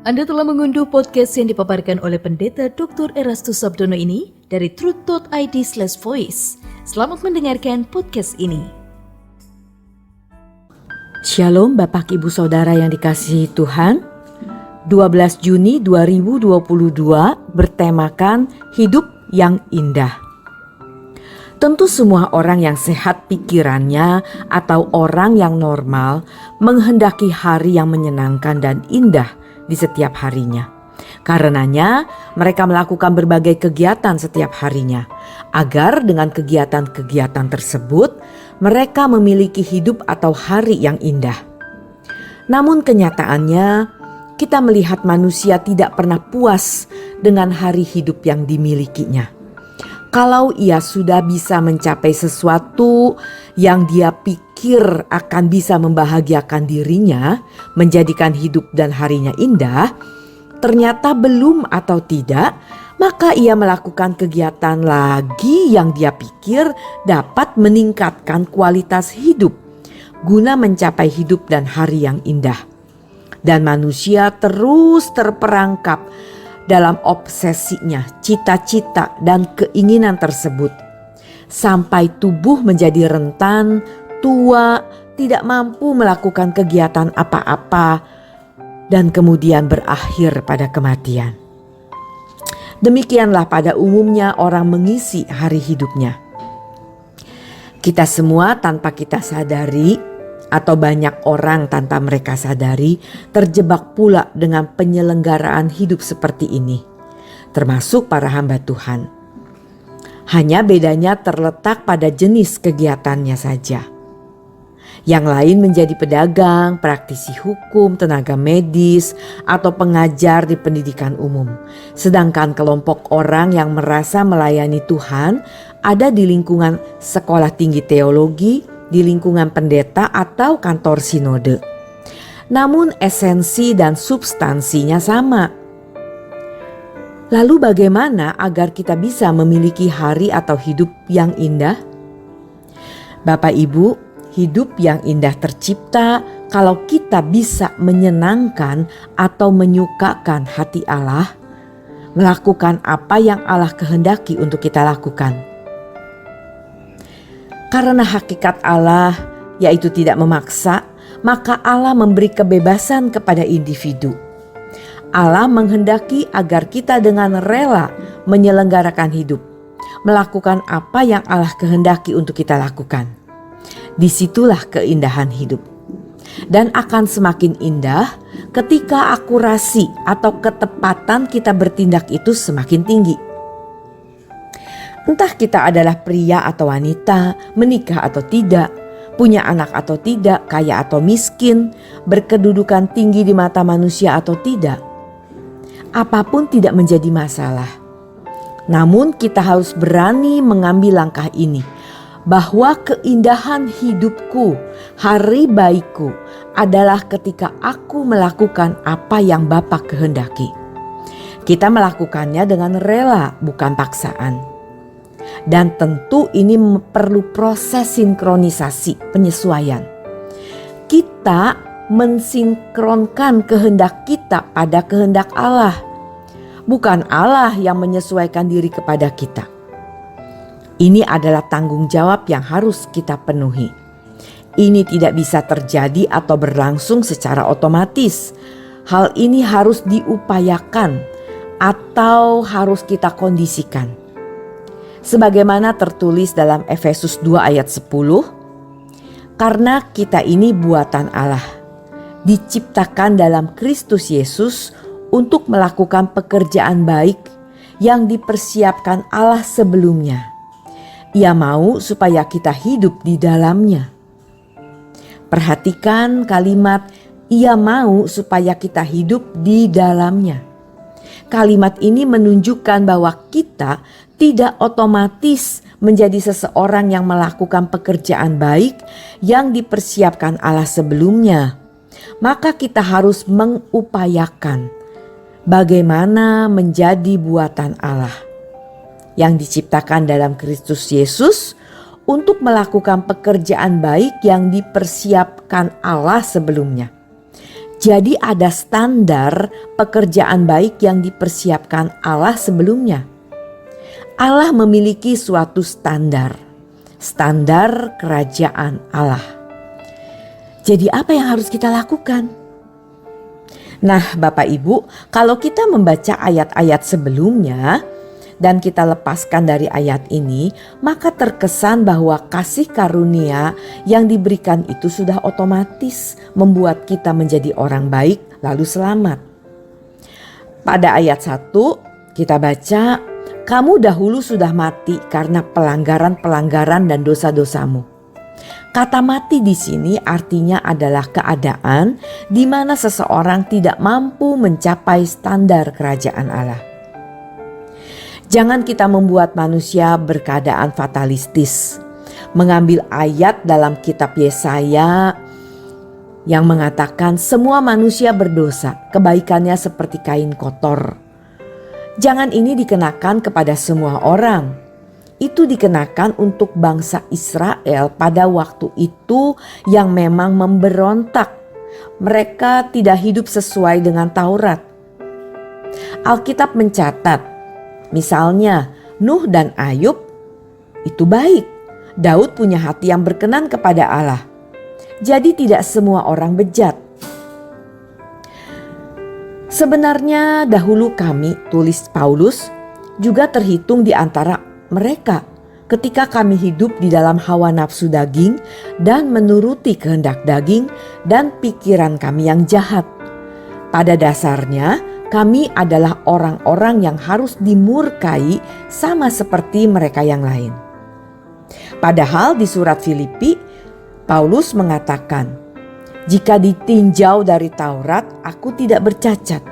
Anda telah mengunduh podcast yang dipaparkan oleh Pendeta Dr. Erastus Sabdono ini dari truth.id/voice. Selamat mendengarkan podcast ini. Shalom Bapak Ibu Saudara yang dikasihi Tuhan. 12 Juni 2022 bertemakan Hidup yang Indah. Tentu semua orang yang sehat pikirannya atau orang yang normal menghendaki hari yang menyenangkan dan indah di setiap harinya. Karenanya mereka melakukan berbagai kegiatan setiap harinya, agar dengan kegiatan-kegiatan tersebut mereka memiliki hidup atau hari yang indah. Namun kenyataannya kita melihat manusia tidak pernah puas dengan hari hidup yang dimilikinya. Kalau ia sudah bisa mencapai sesuatu yang dia pikir akan bisa membahagiakan dirinya, menjadikan hidup dan harinya indah, ternyata belum atau tidak, maka ia melakukan kegiatan lagi yang dia pikir dapat meningkatkan kualitas hidup, guna mencapai hidup dan hari yang indah. Dan manusia terus terperangkap dalam obsesinya, cita-cita dan keinginan tersebut, sampai tubuh menjadi rentan, tua, tidak mampu melakukan kegiatan apa-apa, dan kemudian berakhir pada kematian. Demikianlah pada umumnya orang mengisi hari hidupnya. Kita semua tanpa kita sadari, atau banyak orang tanpa mereka sadari, terjebak pula dengan penyelenggaraan hidup seperti ini, termasuk para hamba Tuhan. Hanya bedanya terletak pada jenis kegiatannya saja. Yang lain menjadi pedagang, praktisi hukum, tenaga medis, atau pengajar di pendidikan umum. Sedangkan kelompok orang yang merasa melayani Tuhan ada di lingkungan sekolah tinggi teologi, di lingkungan pendeta atau kantor sinode. Namun esensi dan substansinya sama. Lalu bagaimana agar kita bisa memiliki hari atau hidup yang indah? Bapak Ibu, hidup yang indah tercipta kalau kita bisa menyenangkan atau menyukakan hati Allah, melakukan apa yang Allah kehendaki untuk kita lakukan. Karena hakikat Allah yaitu tidak memaksa, maka Allah memberi kebebasan kepada individu. Allah menghendaki agar kita dengan rela menyelenggarakan hidup, melakukan apa yang Allah kehendaki untuk kita lakukan. Disitulah keindahan hidup. Dan akan semakin indah ketika akurasi atau ketepatan kita bertindak itu semakin tinggi. Entah kita adalah pria atau wanita, menikah atau tidak, punya anak atau tidak, kaya atau miskin, berkedudukan tinggi di mata manusia atau tidak. Apapun tidak menjadi masalah. Namun kita harus berani mengambil langkah ini, bahwa keindahan hidupku, hari baikku adalah ketika aku melakukan apa yang Bapa kehendaki. Kita melakukannya dengan rela, bukan paksaan. Dan tentu ini perlu proses sinkronisasi, penyesuaian. Kita mensinkronkan kehendak kita pada kehendak Allah. Bukan Allah yang menyesuaikan diri kepada kita. Ini adalah tanggung jawab yang harus kita penuhi. Ini tidak bisa terjadi atau berlangsung secara otomatis. Hal ini harus diupayakan atau harus kita kondisikan. Sebagaimana tertulis dalam Efesus 2 ayat 10, karena kita ini buatan Allah, diciptakan dalam Kristus Yesus untuk melakukan pekerjaan baik yang dipersiapkan Allah sebelumnya. Ia mau supaya kita hidup di dalamnya. Perhatikan kalimat ia mau supaya kita hidup di dalamnya. Kalimat ini menunjukkan bahwa kita tidak otomatis menjadi seseorang yang melakukan pekerjaan baik yang dipersiapkan Allah sebelumnya. Maka kita harus mengupayakan bagaimana menjadi buatan Allah yang diciptakan dalam Kristus Yesus untuk melakukan pekerjaan baik yang dipersiapkan Allah sebelumnya. Jadi ada standar pekerjaan baik yang dipersiapkan Allah sebelumnya. Allah memiliki suatu standar kerajaan Allah. Jadi apa yang harus kita lakukan? Nah, Bapak Ibu, kalau kita membaca ayat-ayat sebelumnya dan kita lepaskan dari ayat ini, maka terkesan bahwa kasih karunia yang diberikan itu sudah otomatis membuat kita menjadi orang baik lalu selamat. Pada ayat 1 kita baca, kamu dahulu sudah mati karena pelanggaran-pelanggaran dan dosa-dosamu. Kata mati di sini artinya adalah keadaan di mana seseorang tidak mampu mencapai standar kerajaan Allah. Jangan kita membuat manusia berkeadaan fatalistis. Mengambil ayat dalam kitab Yesaya yang mengatakan semua manusia berdosa, kebaikannya seperti kain kotor. Jangan ini dikenakan kepada semua orang. Itu dikenakan untuk bangsa Israel pada waktu itu yang memang memberontak. Mereka tidak hidup sesuai dengan Taurat. Alkitab mencatat, misalnya Nuh dan Ayub itu baik. Daud punya hati yang berkenan kepada Allah. Jadi tidak semua orang bejat. Sebenarnya dahulu kami, tulis Paulus, juga terhitung di antara mereka ketika kami hidup di dalam hawa nafsu daging dan menuruti kehendak daging dan pikiran kami yang jahat. Pada dasarnya kami adalah orang-orang yang harus dimurkai sama seperti mereka yang lain. Padahal di surat Filipi, Paulus mengatakan, jika ditinjau dari Taurat, aku tidak bercacat.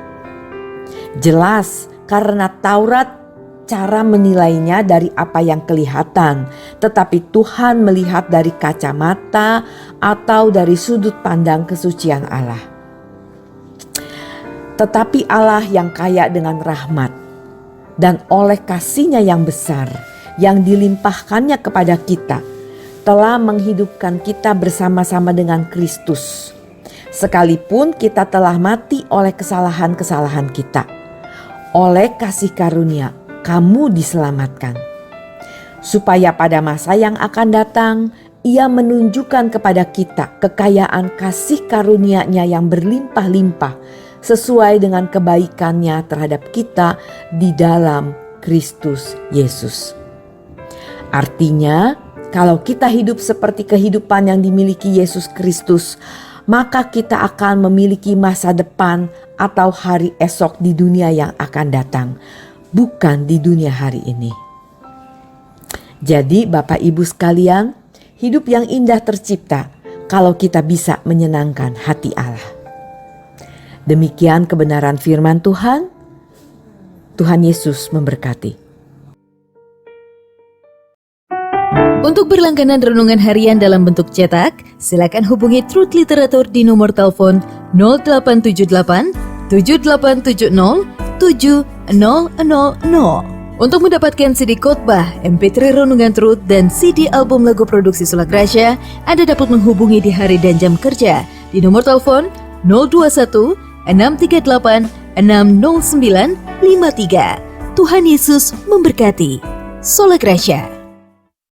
Jelas karena Taurat cara menilainya dari apa yang kelihatan, tetapi Tuhan melihat dari kacamata atau dari sudut pandang kesucian Allah. Tetapi Allah yang kaya dengan rahmat dan oleh kasih-Nya yang besar yang dilimpahkannya kepada kita, telah menghidupkan kita bersama-sama dengan Kristus. Sekalipun kita telah mati oleh kesalahan-kesalahan kita, oleh kasih karunia kamu diselamatkan. Supaya pada masa yang akan datang, Ia menunjukkan kepada kita kekayaan kasih karunia-Nya yang berlimpah-limpah sesuai dengan kebaikan-Nya terhadap kita di dalam Kristus Yesus. Artinya, kalau kita hidup seperti kehidupan yang dimiliki Yesus Kristus, maka kita akan memiliki masa depan atau hari esok di dunia yang akan datang, bukan di dunia hari ini. Jadi Bapak Ibu sekalian, hidup yang indah tercipta kalau kita bisa menyenangkan hati Allah. Demikian kebenaran firman Tuhan. Tuhan Yesus memberkati. Untuk berlangganan renungan harian dalam bentuk cetak, silakan hubungi Truth Literatur di nomor telepon 0878 7870 7000. Untuk mendapatkan CD khotbah, MP3 Renungan Truth, dan CD album lagu produksi Sola Gracia, Anda dapat menghubungi di hari dan jam kerja di nomor telepon 021 638 60953. Tuhan Yesus memberkati. Sola Gracia.